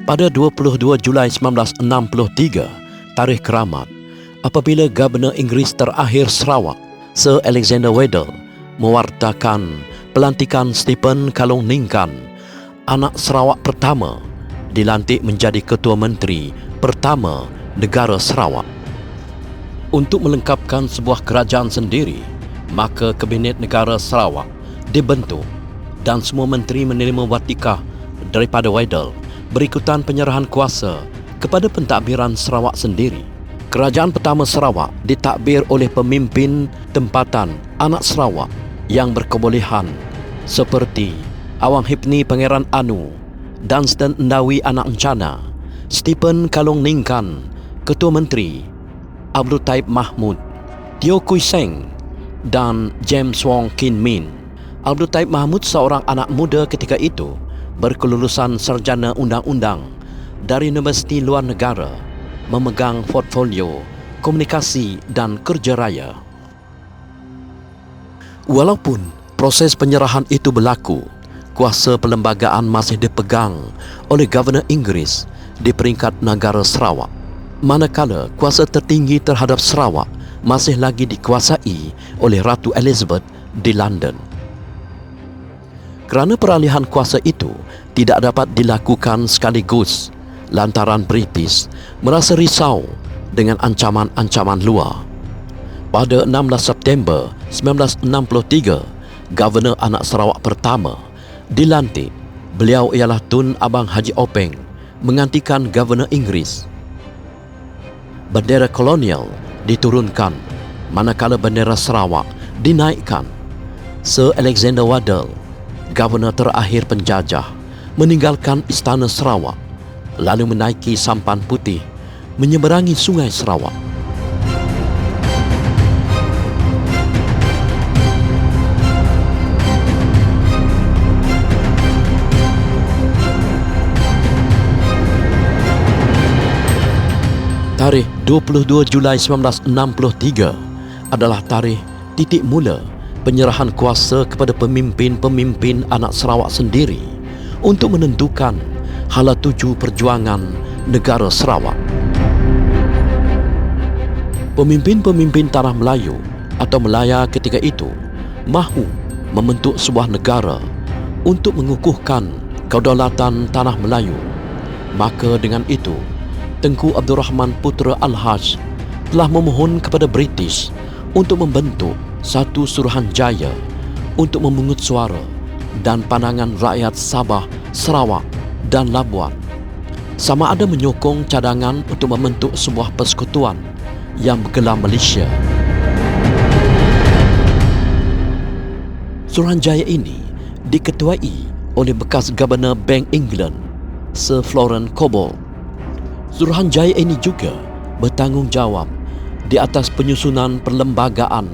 Pada 22 Julai 1963, tarikh keramat, apabila Governor Inggeris terakhir Sarawak, Sir Alexander Waddell, mewartakan pelantikan Stephen Kalong Ningkan, anak Sarawak pertama, dilantik menjadi Ketua Menteri pertama negara Sarawak. Untuk melengkapkan sebuah kerajaan sendiri, maka Kabinet Negara Sarawak dibentuk dan semua menteri menerima watikah daripada Waddell berikutan penyerahan kuasa kepada pentadbiran Sarawak sendiri. Kerajaan pertama Sarawak ditadbir oleh pemimpin tempatan anak Sarawak yang berkebolehan seperti Awang Hipni Pangeran Anu, Dunstan Ndawi Anak Encana, Stephen Kalong Ningkan, Ketua Menteri, Abdul Taib Mahmud, Teo Kui Seng dan James Wong Kin Min. Abdul Taib Mahmud seorang anak muda ketika itu berkelulusan sarjana undang-undang dari Universiti Luar Negara, memegang portfolio komunikasi dan kerja raya. Walaupun proses penyerahan itu berlaku, kuasa perlembagaan masih dipegang oleh Governor Inggeris di peringkat negara Sarawak, manakala kuasa tertinggi terhadap Sarawak masih lagi dikuasai oleh Ratu Elizabeth di London. Kerana peralihan kuasa itu tidak dapat dilakukan sekaligus lantaran British merasa risau dengan ancaman-ancaman luar. Pada 16 September 1963, Governor anak Sarawak pertama dilantik. Beliau ialah Tun Abang Haji Openg menggantikan Governor Inggeris. Bendera kolonial diturunkan manakala bendera Sarawak dinaikkan. Sir Alexander Waddell, Governor terakhir penjajah, meninggalkan Istana Sarawak lalu menaiki sampan putih menyeberangi Sungai Sarawak. Tarikh 22 Julai 1963 adalah tarikh titik mula penyerahan kuasa kepada pemimpin-pemimpin anak Sarawak sendiri untuk menentukan hala tuju perjuangan negara Sarawak. Pemimpin-pemimpin tanah Melayu atau Melaya ketika itu mahu membentuk sebuah negara untuk mengukuhkan kedaulatan tanah Melayu. Maka dengan itu, Tengku Abdul Rahman Putra Al-Haj telah memohon kepada British untuk membentuk satu Suruhanjaya untuk memungut suara dan pandangan rakyat Sabah, Sarawak dan Labuan, sama ada menyokong cadangan untuk membentuk sebuah persekutuan yang bergelar Malaysia. Suruhanjaya ini diketuai oleh bekas Governor Bank England, Sir Florence Cobold. Suruhanjaya ini juga bertanggungjawab di atas penyusunan perlembagaan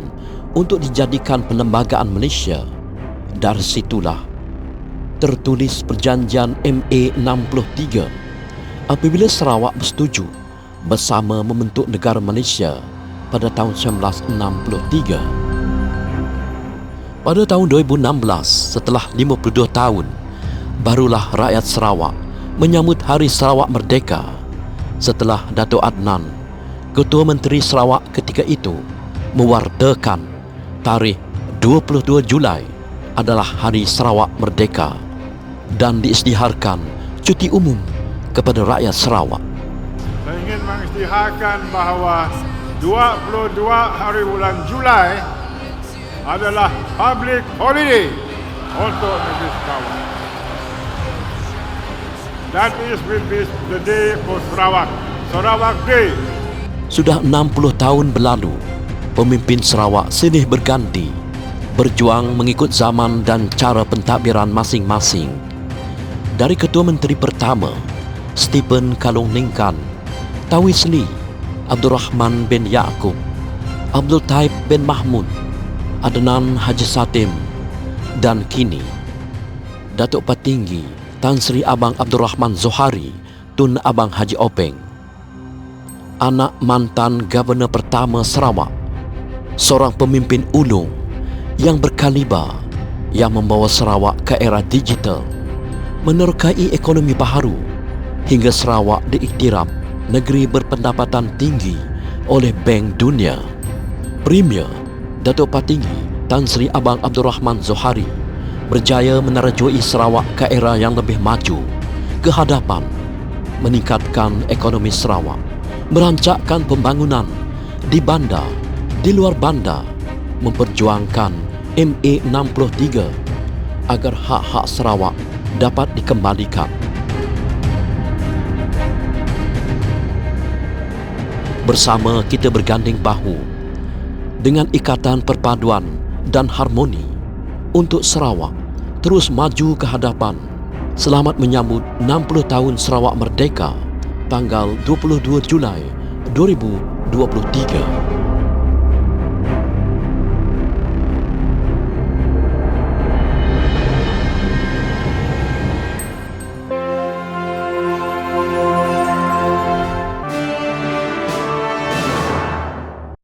untuk dijadikan perlembagaan Malaysia. Dari situlah tertulis perjanjian MA 63 apabila Sarawak bersetuju bersama membentuk negara Malaysia pada tahun 1963. Pada tahun 2016, setelah 52 tahun, barulah rakyat Sarawak menyambut Hari Sarawak Merdeka setelah Dato' Adnan, Ketua Menteri Sarawak ketika itu, mewartakan tarikh 22 Julai adalah Hari Sarawak Merdeka dan diisytiharkan cuti umum kepada rakyat Sarawak. Saya ingin mengisytiharkan bahawa 22 hari bulan Julai adalah public holiday untuk negeri Sarawak. That is will be the day for Sarawak, Sarawak Day. Sudah 60 tahun berlalu, pemimpin Sarawak silih berganti, berjuang mengikut zaman dan cara pentadbiran masing-masing. Dari Ketua Menteri pertama, Stephen Kalong Ningkan, Tawis Lee, Abdul Rahman bin Yaakob, Abdul Taib bin Mahmud, Adnan Haji Satim, dan kini Datuk Patinggi Tan Sri Abang Abdul Rahman Zohari Tun Abang Haji Openg, anak mantan Governor pertama Sarawak, seorang pemimpin ulung yang berkaliber yang membawa Sarawak ke era digital, menerokai ekonomi baharu hingga Sarawak diiktiraf negeri berpendapatan tinggi oleh Bank Dunia. Premier Datuk Patinggi Tan Sri Abang Abdul Rahman Zohari berjaya menerjui Sarawak ke era yang lebih maju, ke hadapan, meningkatkan ekonomi Sarawak, merancangkan pembangunan di bandar, di luar bandar, memperjuangkan MA63 agar hak-hak Sarawak dapat dikembalikan. Bersama kita berganding bahu dengan ikatan perpaduan dan harmoni untuk Sarawak terus maju ke hadapan. Selamat menyambut 60 tahun Sarawak Merdeka tanggal 22 Julai 2023.